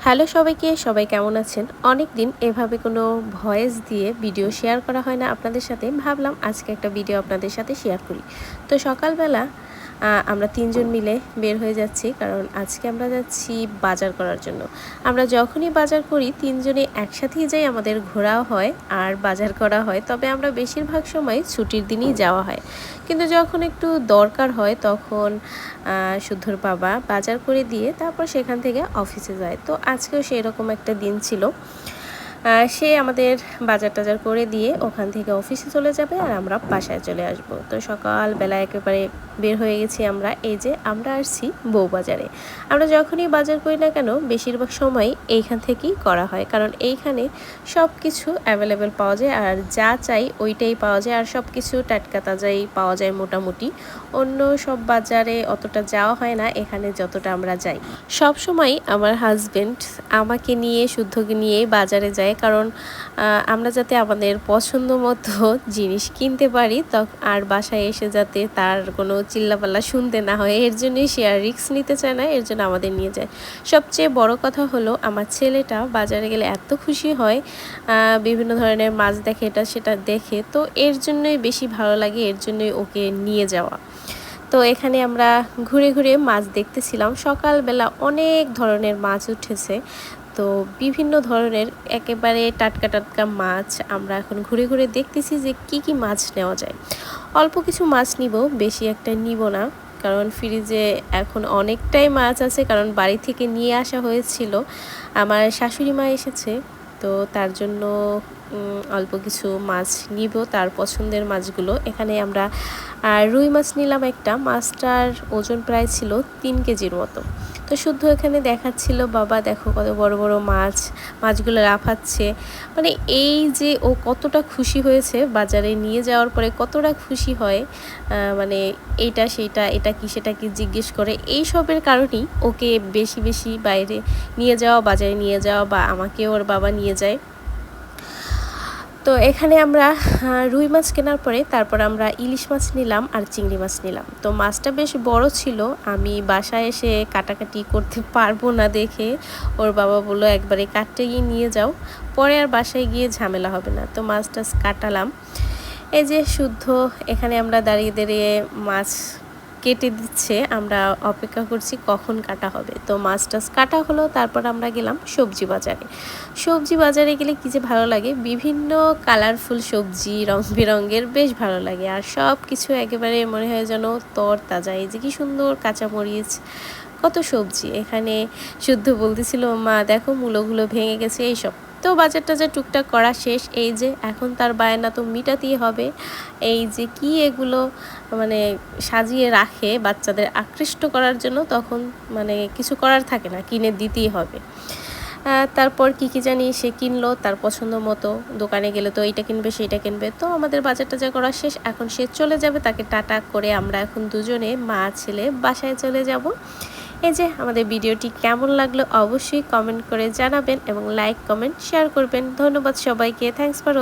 Hello সবাইকে, সবাই কেমন আছেন? অনেক দিন এভাবে কোনো ভয়েস দিয়ে ভিডিও শেয়ার করা হয় না আপনাদের সাথে। ভাবলাম আজকে একটা ভিডিও আপনাদের সাথে শেয়ার করি। তো সকালবেলা আমরা ৩ জন মিলে বের হয়ে যাচ্ছি, কারণ আজকে আমরা যাচ্ছি বাজার করার জন্য। আমরা যখনই বাজার করি ৩ জনে একসাথেই যাই, আমাদের ঘোরাও হয় আর বাজার করা হয়। তবে আমরা বেশিরভাগ সময় ছুটির দিনই যাওয়া হয়। কিন্তু যখন একটু দরকার হয় তখন শুদ্ধর বাবা বাজার করে দিয়ে তারপর সেখান থেকে অফিসে যায়। তো আজকেও সেরকম একটা দিন ছিল। সে আমাদের বাজার টাজার করে দিয়ে ওখান থেকে অফিসে চলে যাবে আর আমরা বাসায় চলে আসব। তো সকালবেলা একেবারে বের হয়ে গেছি আমরা। এই যে আমরা আসছি বউবাজারে। আমরা যখনই বাজার করি না কেন বেশিরভাগ সময় এইখান থেকেই করা হয়, কারণ এইখানে সব কিছু অ্যাভেলেবেল পাওয়া যায় আর যা চাই ওইটাই পাওয়া যায়, আর সব কিছু টাটকা তাজাই পাওয়া যায় মোটামুটি। অন্য সব বাজারে অতটা যাওয়া হয় না, এখানে যতটা আমরা যাই। সব সময় আমার হাজবেন্ড আমাকে নিয়ে শুদ্ধকে নিয়ে বাজারে যায়, কারণ আমরা যাতে আমাদের পছন্দ মতো জিনিস কিনতে পারি আর বাসায় এসে যাতে তার কোনো চিল্লাপাল্লা শুনতে না হয়, এর জন্যই সে আর রিস্ক নিতে চায় না, এর জন্য আমাদের নিয়ে যায়। সবচেয়ে বড় কথা হলো আমার ছেলেটা বাজারে গেলে এত খুশি হয়, বিভিন্ন ধরনের মাছ দেখে, এটা সেটা দেখে, তো এর জন্যই বেশি ভালো লাগে, এর জন্যই ওকে নিয়ে যাওয়া। তো এখানে আমরা ঘুরে ঘুরে মাছ দেখতেছিলাম। সকালবেলা অনেক ধরনের মাছ উঠেছে, তো বিভিন্ন ধরনের একেবারে টাটকা টাটকা মাছ আমরা এখন ঘুরে ঘুরে দেখতেছি যে কি কি মাছ নেওয়া যায়। অল্প কিছু মাছ নিব, বেশি একটা নিব না, কারণ ফ্রিজে এখন অনেকটাই মাছ আছে, কারণ বাড়ি থেকে নিয়ে আসা হয়েছিল। আমার শাশুড়ি মা এসেছে, তো তার জন্য অল্প কিছু মাছ নিব, তার পছন্দের মাছগুলো। এখানে আমরা রুই মাছ নিলাম একটা, মাছটার ওজন প্রায় ছিল 3 কেজির মতো। তো শুদ্ধ এখানে দেখাচ্ছিল, বাবা দেখো কত বড় বড় মাছ, মাছগুলো লাফাচ্ছে। মানে এই যে ও কতটা খুশি হয়েছে বাজারে নিয়ে যাওয়ার পরে, কতটা খুশি হয়, মানে এইটা সেইটা, এটা কি সেটা কি জিজ্ঞেস করে। এই সবের কারণেই ওকে বেশি বেশি বাইরে নিয়ে যাওয়া, বাজারে নিয়ে যাওয়া, বা আমাকেও ওর বাবা নিয়ে যায়। তো এখানে আমরা রুই মাছ কেনার পরে তারপর আমরা ইলিশ মাছ নিলাম আর চিংড়ি মাছ নিলাম। তো মাছটা বেশ বড় ছিল, আমি বাসায় এসে কাটাকাটি করতে পারবো না দেখে ওর বাবা বললো একবারে কাটতেই নিয়ে যাও, পরে আর বাসায় গিয়ে ঝামেলা হবে না। তো মাছটা কাটালাম। এই যে শুদ্ধ এখানে আমরা দাঁড়িয়ে দাঁড়িয়ে মাছ কেটে দিচ্ছে, আমরা অপেক্ষা করছি কখন কাটা হবে। তো মাছ টাছ কাটা হলো, তারপর আমরা গেলাম সবজি বাজারে। সবজি বাজারে গেলে কী যে ভালো লাগে, বিভিন্ন কালারফুল সবজি, রং বেরঙের, বেশ ভালো লাগে। আর সব কিছু একেবারে মনে হয় যেন তরতাজা। এই যে কি সুন্দর কাঁচামরিচ, কত সবজি। এখানে শুদ্ধ বলতেছিল, মা দেখো মূলোগুলো ভেঙে গেছে, এইসব। তো বাজার টাজার টুকটাক করা শেষ। এই যে এখন তার বায়না তো মিটাতেই হবে। এই যে কি এগুলো মানে সাজিয়ে রাখে বাচ্চাদের আকৃষ্ট করার জন্য, তখন মানে কিছু করার থাকে না, কিনে দিতেই হবে। তারপর কি জানি সে কিনলো তার পছন্দ মতো। দোকানে গেলে তো এইটা কিনবে সেইটা কিনবে। তো আমাদের বাজার টাজার করা শেষ, এখন সে চলে যাবে, তাকে টাটা করে আমরা এখন দুজনে মা ছেলে বাসায় চলে যাব। এই যে আমাদের ভিডিওটি কেমন লাগলো অবশ্যই কমেন্ট করে জানাবেন এবং লাইক কমেন্ট শেয়ার করবেন। ধন্যবাদ সবাইকে, থ্যাঙ্কস ফর